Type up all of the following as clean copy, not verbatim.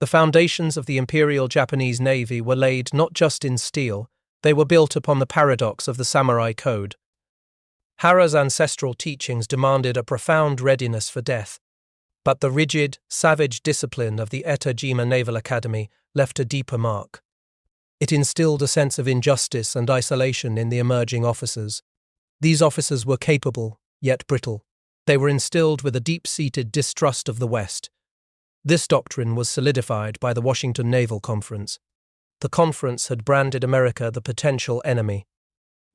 The foundations of the Imperial Japanese Navy were laid not just in steel, they were built upon the paradox of the samurai code. Hara's ancestral teachings demanded a profound readiness for death, but the rigid, savage discipline of the Etajima Naval Academy left a deeper mark. It instilled a sense of injustice and isolation in the emerging officers. These officers were capable, yet brittle. They were instilled with a deep-seated distrust of the West. This doctrine was solidified by the Washington Naval Conference. The conference had branded America the potential enemy.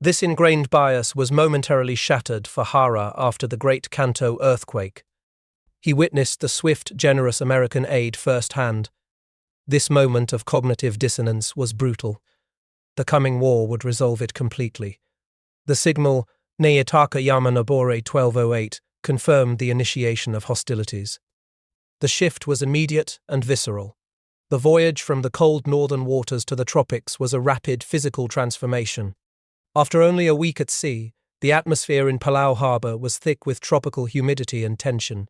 This ingrained bias was momentarily shattered for Hara after the Great Kanto earthquake. He witnessed the swift, generous American aid firsthand. This moment of cognitive dissonance was brutal. The coming war would resolve it completely. The signal Neyataka Yamanobore 1208 confirmed the initiation of hostilities. The shift was immediate and visceral. The voyage from the cold northern waters to the tropics was a rapid physical transformation. After only a week at sea, the atmosphere in Palau Harbour was thick with tropical humidity and tension.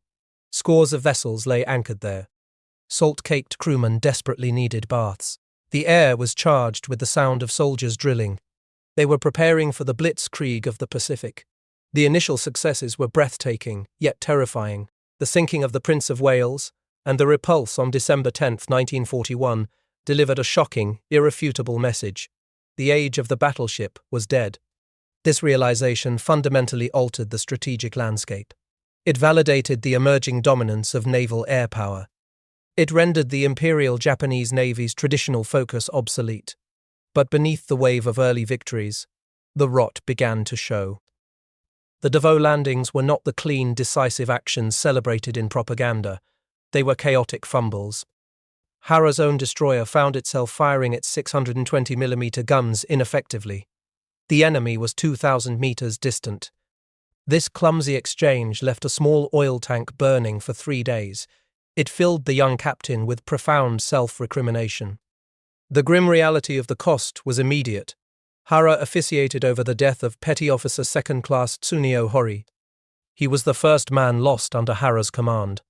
Scores of vessels lay anchored there. Salt-caked crewmen desperately needed baths. The air was charged with the sound of soldiers drilling. They were preparing for the blitzkrieg of the Pacific. The initial successes were breathtaking, yet terrifying. The sinking of the Prince of Wales and the repulse on December 10, 1941, delivered a shocking, irrefutable message. The age of the battleship was dead. This realization fundamentally altered the strategic landscape. It validated the emerging dominance of naval air power. It rendered the Imperial Japanese Navy's traditional focus obsolete. But beneath the wave of early victories, the rot began to show. The Davao landings were not the clean, decisive actions celebrated in propaganda. They were chaotic fumbles. Hara's own destroyer found itself firing its 620mm guns ineffectively. The enemy was 2,000 meters distant. This clumsy exchange left a small oil tank burning for 3 days. It filled the young captain with profound self-recrimination. The grim reality of the cost was immediate. Hara officiated over the death of Petty Officer 2nd Class Tsuneo Hori. He was the first man lost under Hara's command.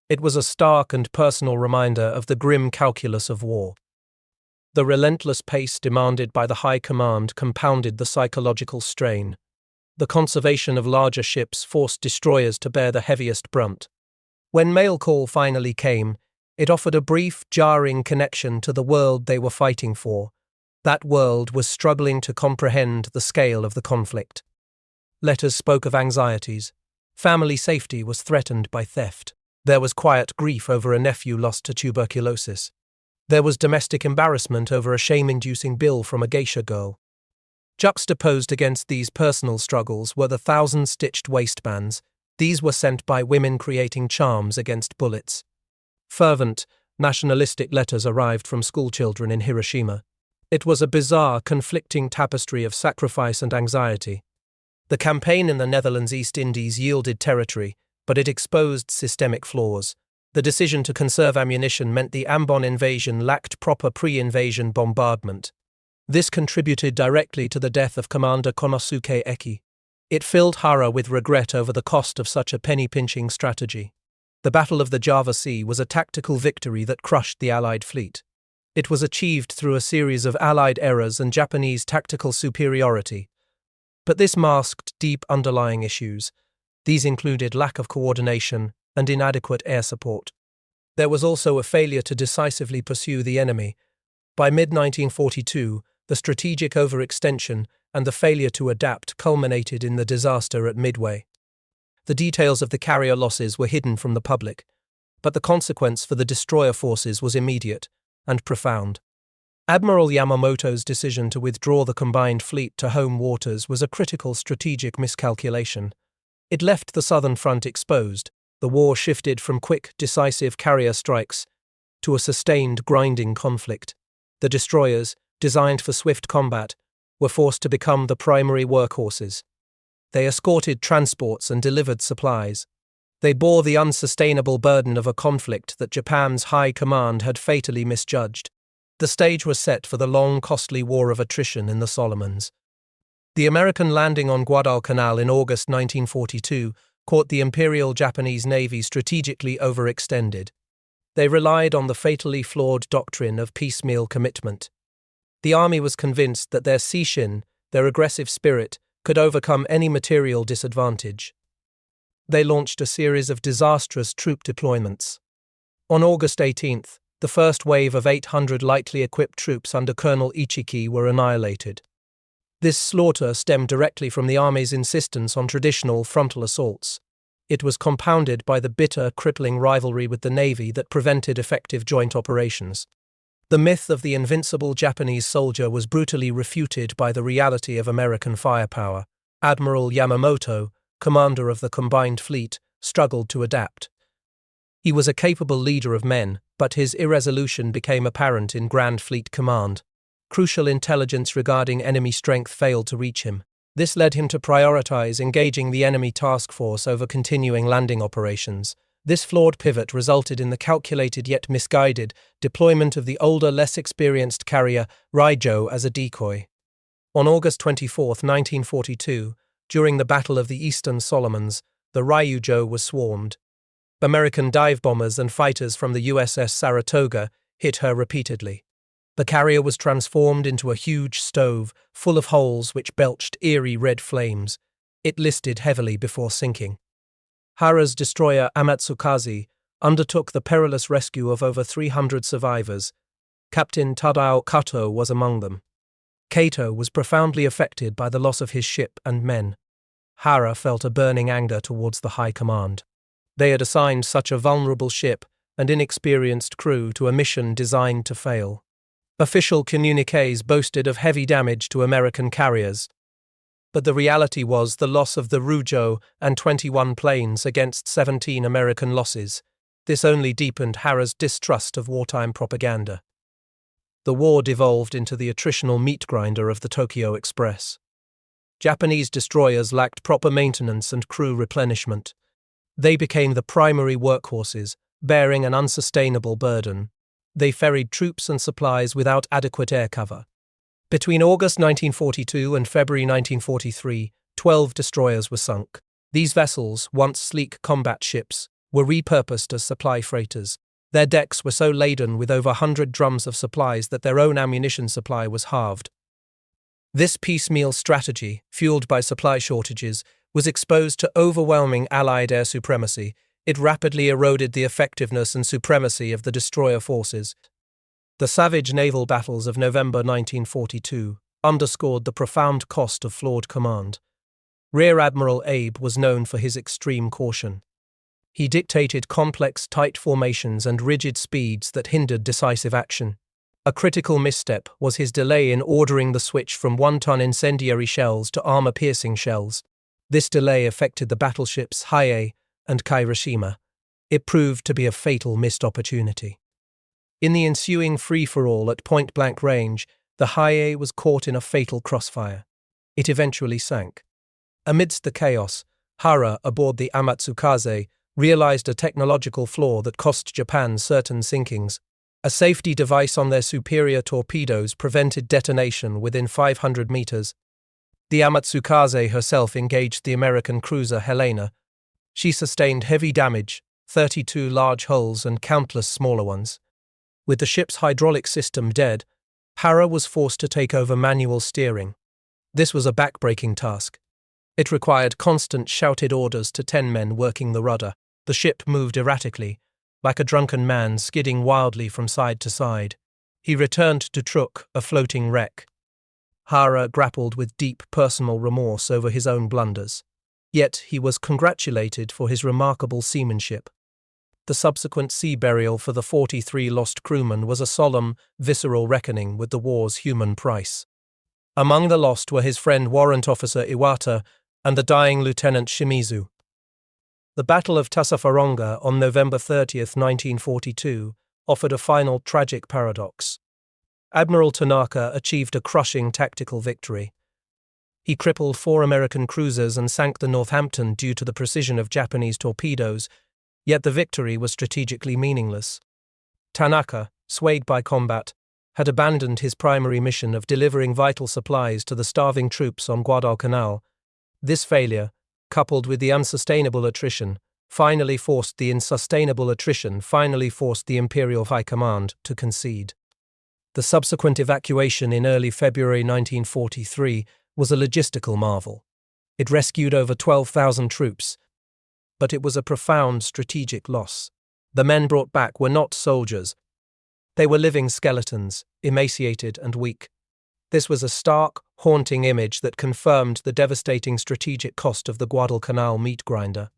It was a stark and personal reminder of the grim calculus of war. The relentless pace demanded by the High Command compounded the psychological strain. The conservation of larger ships forced destroyers to bear the heaviest brunt. When mail call finally came, it offered a brief, jarring connection to the world they were fighting for. That world was struggling to comprehend the scale of the conflict. Letters spoke of anxieties. Family safety was threatened by theft. There was quiet grief over a nephew lost to tuberculosis. There was domestic embarrassment over a shame-inducing bill from a geisha girl. Juxtaposed against these personal struggles were the 1,000-stitched waistbands. These were sent by women creating charms against bullets. Fervent, nationalistic letters arrived from schoolchildren in Hiroshima. It was a bizarre, conflicting tapestry of sacrifice and anxiety. The campaign in the Netherlands East Indies yielded territory, but it exposed systemic flaws. The decision to conserve ammunition meant the Ambon invasion lacked proper pre-invasion bombardment. This contributed directly to the death of Commander Konosuke Eki. It filled Hara with regret over the cost of such a penny-pinching strategy. The Battle of the Java Sea was a tactical victory that crushed the Allied fleet. It was achieved through a series of Allied errors and Japanese tactical superiority. But this masked deep underlying issues. These included lack of coordination and inadequate air support. There was also a failure to decisively pursue the enemy. By mid-1942, the strategic overextension and the failure to adapt culminated in the disaster at Midway. The details of the carrier losses were hidden from the public, but the consequence for the destroyer forces was immediate and profound. Admiral Yamamoto's decision to withdraw the combined fleet to home waters was a critical strategic miscalculation. It left the southern front exposed. The war shifted from quick, decisive carrier strikes to a sustained, grinding conflict. The destroyers, designed for swift combat, were forced to become the primary workhorses. They escorted transports and delivered supplies. They bore the unsustainable burden of a conflict that Japan's high command had fatally misjudged. The stage was set for the long, costly war of attrition in the Solomons. The American landing on Guadalcanal in August 1942 caught the Imperial Japanese Navy strategically overextended. They relied on the fatally flawed doctrine of piecemeal commitment. The army was convinced that their seishin, their aggressive spirit, could overcome any material disadvantage. They launched a series of disastrous troop deployments. On August 18th, the first wave of 800 lightly equipped troops under Colonel Ichiki were annihilated. This slaughter stemmed directly from the army's insistence on traditional frontal assaults. It was compounded by the bitter, crippling rivalry with the Navy that prevented effective joint operations. The myth of the invincible Japanese soldier was brutally refuted by the reality of American firepower. Admiral Yamamoto, commander of the combined fleet, struggled to adapt. He was a capable leader of men, but his irresolution became apparent in Grand Fleet Command. Crucial intelligence regarding enemy strength failed to reach him. This led him to prioritize engaging the enemy task force over continuing landing operations. This flawed pivot resulted in the calculated yet misguided deployment of the older, less experienced carrier Raijo as a decoy. On August 24, 1942, during the Battle of the Eastern Solomons, the Ryujo was swarmed. American dive bombers and fighters from the USS Saratoga hit her repeatedly. The carrier was transformed into a huge stove full of holes which belched eerie red flames. It listed heavily before sinking. Hara's destroyer Amatsukaze undertook the perilous rescue of over 300 survivors. Captain Tadao Kato was among them. Kato was profoundly affected by the loss of his ship and men. Hara felt a burning anger towards the high command. They had assigned such a vulnerable ship and inexperienced crew to a mission designed to fail. Official communiques boasted of heavy damage to American carriers, but the reality was the loss of the Ryujo and 21 planes against 17 American losses. This only deepened Hara's distrust of wartime propaganda. The war devolved into the attritional meat grinder of the Tokyo Express. Japanese destroyers lacked proper maintenance and crew replenishment. They became the primary workhorses, bearing an unsustainable burden. They ferried troops and supplies without adequate air cover. Between August 1942 and February 1943, 12 destroyers were sunk. These vessels, once sleek combat ships, were repurposed as supply freighters. Their decks were so laden with over 100 drums of supplies that their own ammunition supply was halved. This piecemeal strategy, fueled by supply shortages, was exposed to overwhelming Allied air supremacy. It rapidly eroded the effectiveness and supremacy of the destroyer forces. The savage naval battles of November 1942 underscored the profound cost of flawed command. Rear Admiral Abe was known for his extreme caution. He dictated complex, tight formations and rigid speeds that hindered decisive action. A critical misstep was his delay in ordering the switch from 1-ton incendiary shells to armor-piercing shells. This delay affected the battleships Hiei and Kairishima. It proved to be a fatal missed opportunity. In the ensuing free-for-all at point-blank range, the Hiei was caught in a fatal crossfire. It eventually sank. Amidst the chaos, Hara, aboard the Amatsukaze, realized a technological flaw that cost Japan certain sinkings. A safety device on their superior torpedoes prevented detonation within 500 meters. The Amatsukaze herself engaged the American cruiser Helena. She sustained heavy damage, 32 large holes and countless smaller ones. With the ship's hydraulic system dead, Hara was forced to take over manual steering. This was a back-breaking task. It required constant shouted orders to 10 men working the rudder. The ship moved erratically, like a drunken man skidding wildly from side to side. He returned to Truk, a floating wreck. Hara grappled with deep personal remorse over his own blunders. Yet he was congratulated for his remarkable seamanship. The subsequent sea burial for the 43 lost crewmen was a solemn, visceral reckoning with the war's human price. Among the lost were his friend Warrant Officer Iwata and the dying Lieutenant Shimizu. The Battle of Tasafaronga on November 30, 1942, offered a final tragic paradox. Admiral Tanaka achieved a crushing tactical victory. He crippled 4 American cruisers and sank the Northampton due to the precision of Japanese torpedoes, yet the victory was strategically meaningless. Tanaka, swayed by combat, had abandoned his primary mission of delivering vital supplies to the starving troops on Guadalcanal. This failure, coupled with the unsustainable attrition, finally forced the Imperial High Command to concede. The subsequent evacuation in early February 1943 was a logistical marvel. It rescued over 12,000 troops, but it was a profound strategic loss. The men brought back were not soldiers. They were living skeletons, emaciated and weak. This was a stark, haunting image that confirmed the devastating strategic cost of the Guadalcanal meat grinder.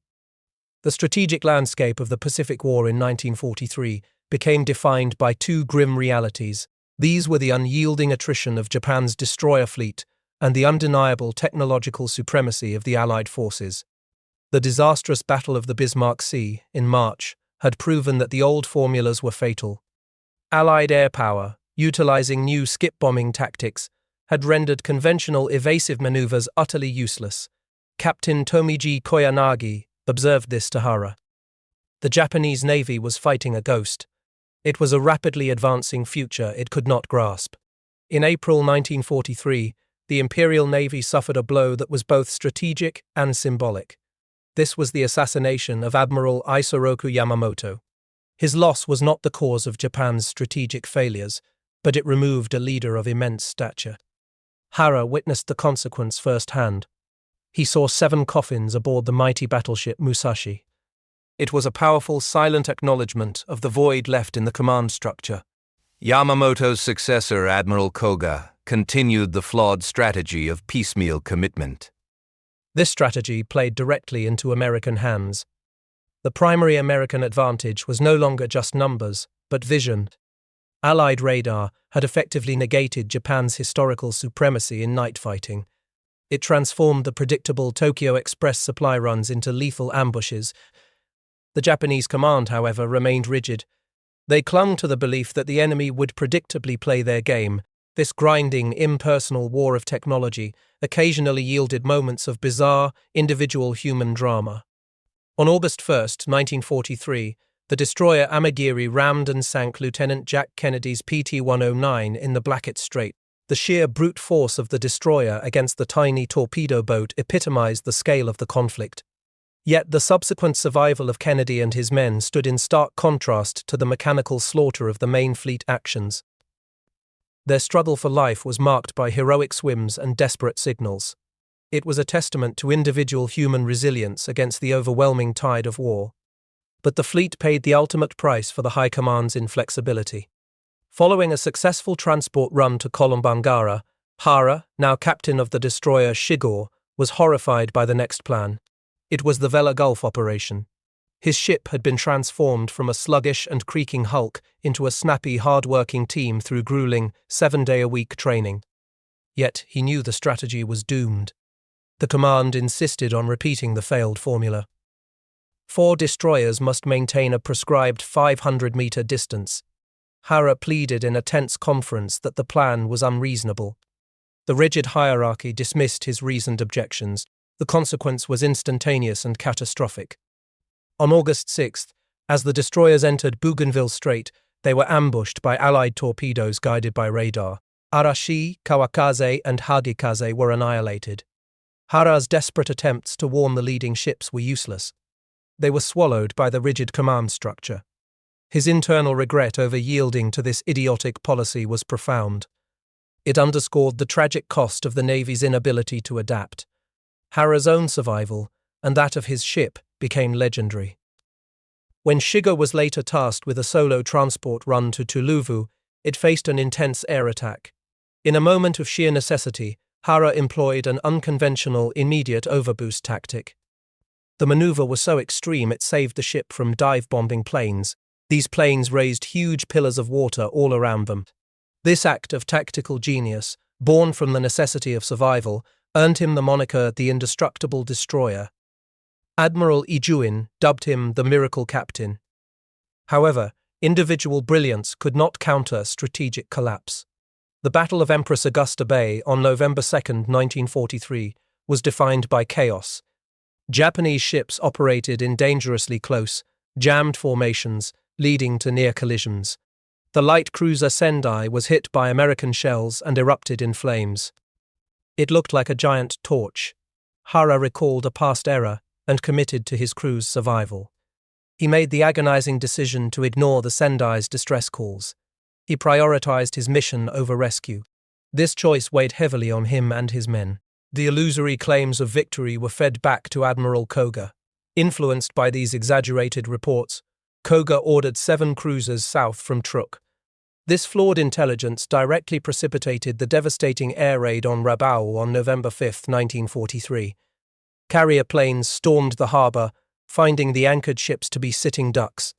The strategic landscape of the Pacific War in 1943 became defined by two grim realities. These were the unyielding attrition of Japan's destroyer fleet and the undeniable technological supremacy of the Allied forces. The disastrous Battle of the Bismarck Sea, in March, had proven that the old formulas were fatal. Allied air power, utilizing new skip-bombing tactics, had rendered conventional evasive maneuvers utterly useless. Captain Tomiji Koyanagi observed this to Hara. The Japanese Navy was fighting a ghost. It was a rapidly advancing future it could not grasp. In April 1943, the Imperial Navy suffered a blow that was both strategic and symbolic. This was the assassination of Admiral Isoroku Yamamoto. His loss was not the cause of Japan's strategic failures, but it removed a leader of immense stature. Hara witnessed the consequence firsthand. He saw 7 coffins aboard the mighty battleship Musashi. It was a powerful, silent acknowledgement of the void left in the command structure. Yamamoto's successor, Admiral Koga, continued the flawed strategy of piecemeal commitment. This strategy played directly into American hands. The primary American advantage was no longer just numbers, but vision. Allied radar had effectively negated Japan's historical supremacy in night fighting. It transformed the predictable Tokyo Express supply runs into lethal ambushes. The Japanese command, however, remained rigid. They clung to the belief that the enemy would predictably play their game. This grinding, impersonal war of technology occasionally yielded moments of bizarre, individual human drama. On August 1, 1943, the destroyer Amagiri rammed and sank Lieutenant Jack Kennedy's PT-109 in the Blackett Strait. The sheer brute force of the destroyer against the tiny torpedo boat epitomized the scale of the conflict. Yet the subsequent survival of Kennedy and his men stood in stark contrast to the mechanical slaughter of the main fleet actions. Their struggle for life was marked by heroic swims and desperate signals. It was a testament to individual human resilience against the overwhelming tide of war. But the fleet paid the ultimate price for the High Command's inflexibility. Following a successful transport run to Kolombangara, Hara, now captain of the destroyer Shigor, was horrified by the next plan. It was the Vela Gulf operation. His ship had been transformed from a sluggish and creaking hulk into a snappy, hard-working team through grueling, 7-day-a-week training. Yet he knew the strategy was doomed. The command insisted on repeating the failed formula. 4 destroyers must maintain a prescribed 500-meter distance. Hara pleaded in a tense conference that the plan was unreasonable. The rigid hierarchy dismissed his reasoned objections. The consequence was instantaneous and catastrophic. On August 6th, as the destroyers entered Bougainville Strait, they were ambushed by Allied torpedoes guided by radar. Arashi, Kawakaze, and Hagikaze were annihilated. Hara's desperate attempts to warn the leading ships were useless. They were swallowed by the rigid command structure. His internal regret over yielding to this idiotic policy was profound. It underscored the tragic cost of the Navy's inability to adapt. Hara's own survival, and that of his ship, became legendary. When Shiga was later tasked with a solo transport run to Tuluvu, it faced an intense air attack. In a moment of sheer necessity, Hara employed an unconventional, immediate overboost tactic. The maneuver was so extreme it saved the ship from dive-bombing planes. These planes raised huge pillars of water all around them. This act of tactical genius, born from the necessity of survival, earned him the moniker the Indestructible Destroyer. Admiral Ijuin dubbed him the Miracle Captain. However, individual brilliance could not counter strategic collapse. The Battle of Empress Augusta Bay on November 2, 1943, was defined by chaos. Japanese ships operated in dangerously close, jammed formations, leading to near collisions. The light cruiser Sendai was hit by American shells and erupted in flames. It looked like a giant torch. Hara recalled a past error, and committed to his crew's survival. He made the agonizing decision to ignore the Sendai's distress calls. He prioritized his mission over rescue. This choice weighed heavily on him and his men. The illusory claims of victory were fed back to Admiral Koga. Influenced by these exaggerated reports, Koga ordered 7 cruisers south from Truk. This flawed intelligence directly precipitated the devastating air raid on Rabaul on November 5, 1943. Carrier planes stormed the harbour, finding the anchored ships to be sitting ducks.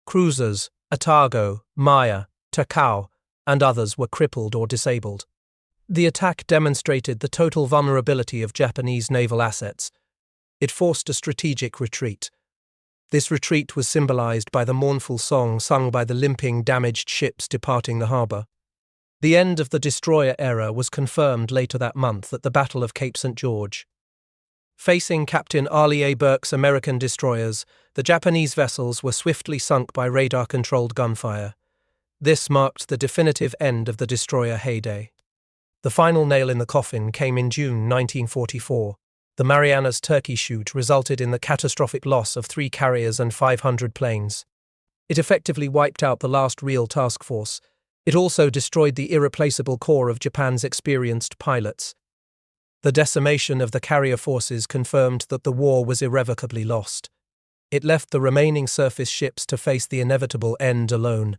Cruisers, Otago, Maya, Takao, and others were crippled or disabled. The attack demonstrated the total vulnerability of Japanese naval assets. It forced a strategic retreat. This retreat was symbolized by the mournful song sung by the limping, damaged ships departing the harbour. The end of the destroyer era was confirmed later that month at the Battle of Cape St. George. Facing Captain Arlie A. Burke's American destroyers, the Japanese vessels were swiftly sunk by radar-controlled gunfire. This marked the definitive end of the destroyer heyday. The final nail in the coffin came in June 1944. The Marianas Turkey shoot resulted in the catastrophic loss of 3 carriers and 500 planes. It effectively wiped out the last real task force. It also destroyed the irreplaceable core of Japan's experienced pilots. The decimation of the carrier forces confirmed that the war was irrevocably lost. It left the remaining surface ships to face the inevitable end alone.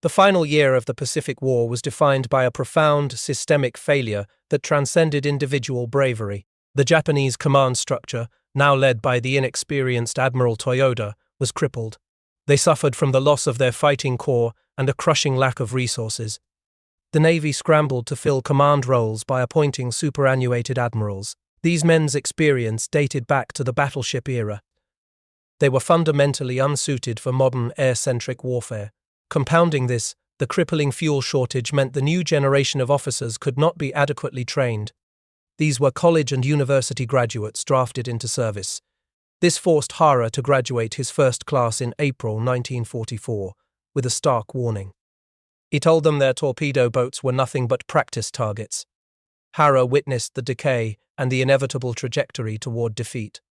The final year of the Pacific War was defined by a profound systemic failure that transcended individual bravery. The Japanese command structure, now led by the inexperienced Admiral Toyoda, was crippled. They suffered from the loss of their fighting corps and a crushing lack of resources. The Navy scrambled to fill command roles by appointing superannuated admirals. These men's experience dated back to the battleship era. They were fundamentally unsuited for modern air-centric warfare. Compounding this, the crippling fuel shortage meant the new generation of officers could not be adequately trained. These were college and university graduates drafted into service. This forced Hara to graduate his first class in April 1944, with a stark warning. He told them their torpedo boats were nothing but practice targets. Hara witnessed the decay and the inevitable trajectory toward defeat.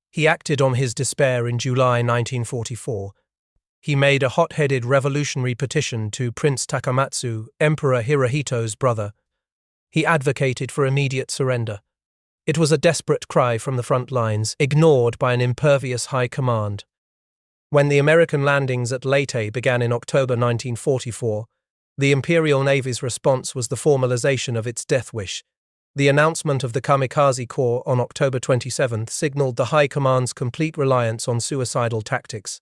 He acted on his despair in July 1944. He made a hot-headed revolutionary petition to Prince Takamatsu, Emperor Hirohito's brother. He advocated for immediate surrender. It was a desperate cry from the front lines, ignored by an impervious high command. When the American landings at Leyte began in October 1944, the Imperial Navy's response was the formalization of its death wish. The announcement of the Kamikaze Corps on October 27 signaled the High Command's complete reliance on suicidal tactics.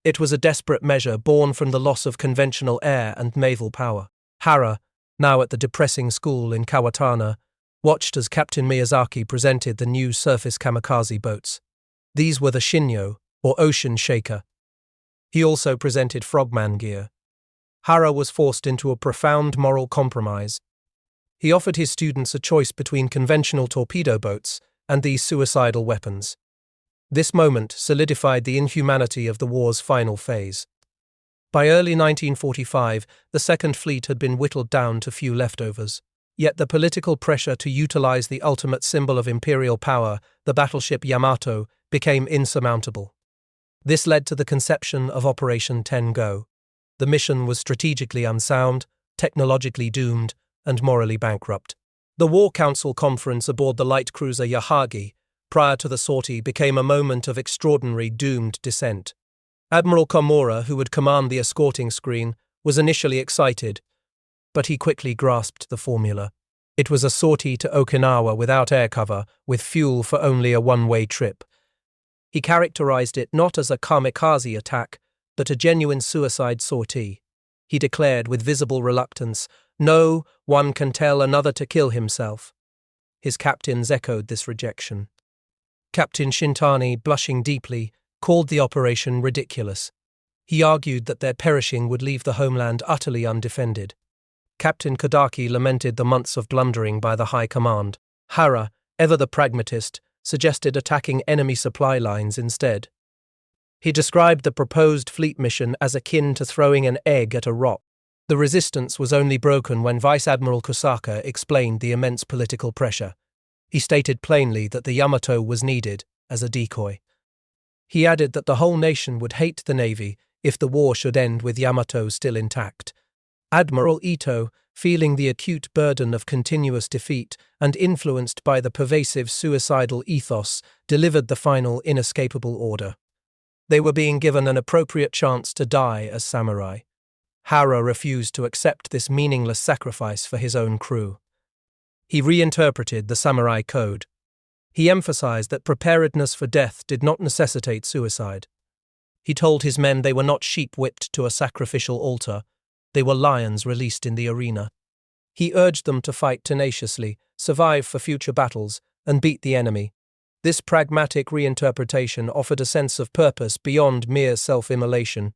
It was a desperate measure born from the loss of conventional air and naval power. Hara, now at the depressing school in Kawatana, watched as Captain Miyazaki presented the new surface kamikaze boats. These were the Shinyo, or Ocean Shaker. He also presented frogman gear. Hara was forced into a profound moral compromise. He offered his students a choice between conventional torpedo boats and these suicidal weapons. This moment solidified the inhumanity of the war's final phase. By early 1945, the Second Fleet had been whittled down to few leftovers. Yet the political pressure to utilize the ultimate symbol of imperial power, the battleship Yamato, became insurmountable. This led to the conception of Operation Ten-Go. The mission was strategically unsound, technologically doomed, and morally bankrupt. The War Council conference aboard the light cruiser Yahagi, prior to the sortie, became a moment of extraordinary doomed descent. Admiral Komura, who would command the escorting screen, was initially excited, but he quickly grasped the formula. It was a sortie to Okinawa without air cover, with fuel for only a one-way trip. He characterized it not as a kamikaze attack, but a genuine suicide sortie. He declared with visible reluctance, "No, one can tell another to kill himself." His captains echoed this rejection. Captain Shintani, blushing deeply, called the operation ridiculous. He argued that their perishing would leave the homeland utterly undefended. Captain Kodaki lamented the months of blundering by the High Command. Hara, ever the pragmatist, suggested attacking enemy supply lines instead. He described the proposed fleet mission as akin to throwing an egg at a rock. The resistance was only broken when Vice Admiral Kusaka explained the immense political pressure. He stated plainly that the Yamato was needed, as a decoy. He added that the whole nation would hate the navy if the war should end with Yamato still intact. Admiral Ito, feeling the acute burden of continuous defeat and influenced by the pervasive suicidal ethos, delivered the final inescapable order. They were being given an appropriate chance to die as samurai. Hara refused to accept this meaningless sacrifice for his own crew. He reinterpreted the samurai code. He emphasized that preparedness for death did not necessitate suicide. He told his men they were not sheep whipped to a sacrificial altar, they were lions released in the arena. He urged them to fight tenaciously, survive for future battles, and beat the enemy. This pragmatic reinterpretation offered a sense of purpose beyond mere self-immolation.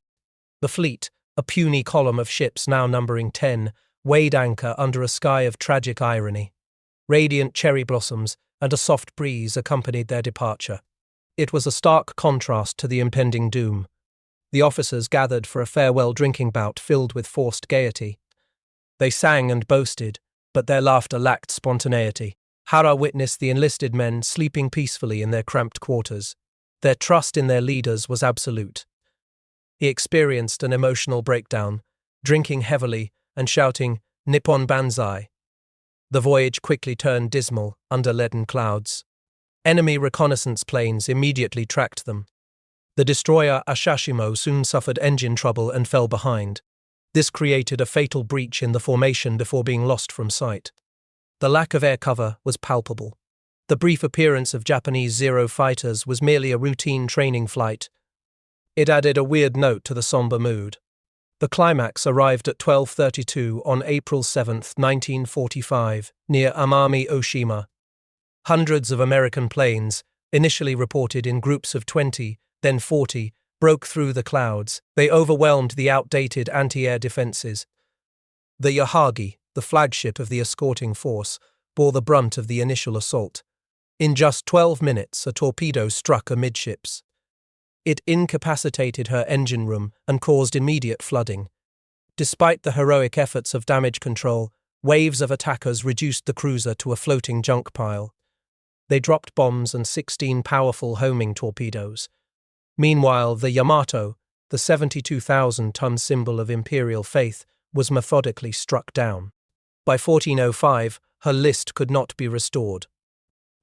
The fleet, a puny column of ships now numbering 10, weighed anchor under a sky of tragic irony. Radiant cherry blossoms and a soft breeze accompanied their departure. It was a stark contrast to the impending doom. The officers gathered for a farewell drinking bout filled with forced gaiety. They sang and boasted, but their laughter lacked spontaneity. Hara witnessed the enlisted men sleeping peacefully in their cramped quarters. Their trust in their leaders was absolute. He experienced an emotional breakdown, drinking heavily and shouting, "Nippon Banzai." The voyage quickly turned dismal under leaden clouds. Enemy reconnaissance planes immediately tracked them. The destroyer Ashashimo soon suffered engine trouble and fell behind. This created a fatal breach in the formation before being lost from sight. The lack of air cover was palpable. The brief appearance of Japanese Zero fighters was merely a routine training flight. It added a weird note to the somber mood. The climax arrived at 12:32 on April 7, 1945, near Amami Oshima. Hundreds of American planes, initially reported in groups of 20, then 40, broke through the clouds. They overwhelmed the outdated anti-air defenses. The Yahagi, the flagship of the escorting force, bore the brunt of the initial assault. In just 12 minutes, a torpedo struck amidships. It incapacitated her engine room and caused immediate flooding. Despite the heroic efforts of damage control, waves of attackers reduced the cruiser to a floating junk pile. They dropped bombs and 16 powerful homing torpedoes. Meanwhile, the Yamato, the 72,000-ton symbol of Imperial faith, was methodically struck down. By 1405, her list could not be restored.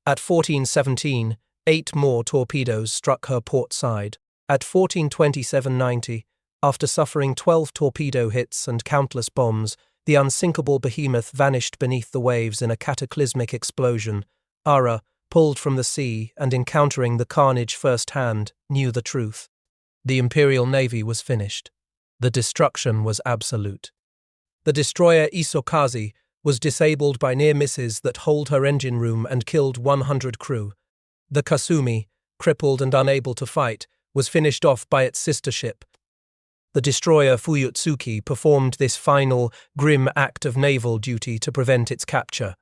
At 1417, 8 more torpedoes struck her port side. At 1427-90, after suffering 12 torpedo hits and countless bombs, the unsinkable behemoth vanished beneath the waves in a cataclysmic explosion. Ara, pulled from the sea and encountering the carnage firsthand, knew the truth. The Imperial Navy was finished. The destruction was absolute. The destroyer Isokaze was disabled by near misses that holed her engine room and killed 100 crew. The Kasumi, crippled and unable to fight, was finished off by its sister ship. The destroyer Fuyutsuki performed this final, grim act of naval duty to prevent its capture.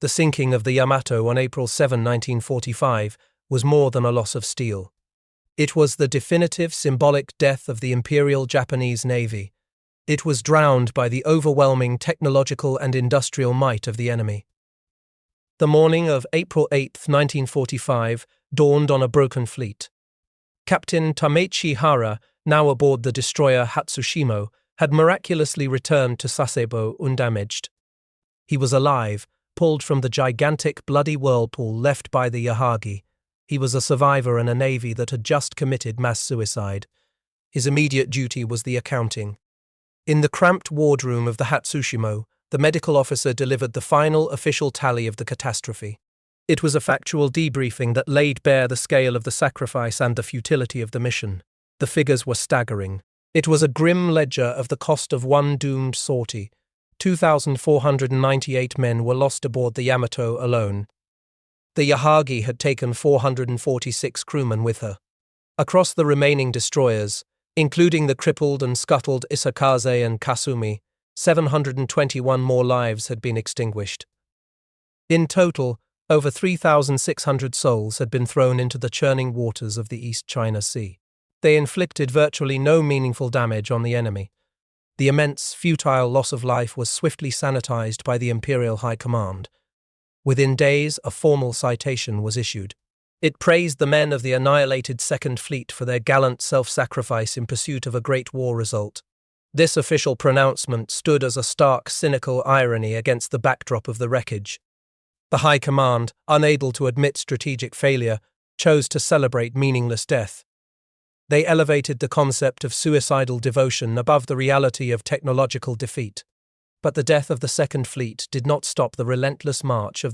The sinking of the Yamato on April 7, 1945, was more than a loss of steel. It was the definitive symbolic death of the Imperial Japanese Navy. It was drowned by the overwhelming technological and industrial might of the enemy. The morning of April 8, 1945, dawned on a broken fleet. Captain Tamechi Hara, now aboard the destroyer Hatsushimo, had miraculously returned to Sasebo undamaged. He was alive, pulled from the gigantic bloody whirlpool left by the Yahagi. He was a survivor in a navy that had just committed mass suicide. His immediate duty was the accounting. In the cramped wardroom of the Hatsushimo, the medical officer delivered the final official tally of the catastrophe. It was a factual debriefing that laid bare the scale of the sacrifice and the futility of the mission. The figures were staggering. It was a grim ledger of the cost of one doomed sortie. 2,498 men were lost aboard the Yamato alone. The Yahagi had taken 446 crewmen with her. Across the remaining destroyers, including the crippled and scuttled Isakaze and Kasumi, 721 more lives had been extinguished. In total, over 3,600 souls had been thrown into the churning waters of the East China Sea. They inflicted virtually no meaningful damage on the enemy. The immense, futile loss of life was swiftly sanitized by the Imperial High Command. Within days, a formal citation was issued. It praised the men of the annihilated Second Fleet for their gallant self-sacrifice in pursuit of a great war result. This official pronouncement stood as a stark, cynical irony against the backdrop of the wreckage. The High Command, unable to admit strategic failure, chose to celebrate meaningless death. They elevated the concept of suicidal devotion above the reality of technological defeat. But the death of the Second Fleet did not stop the relentless march of the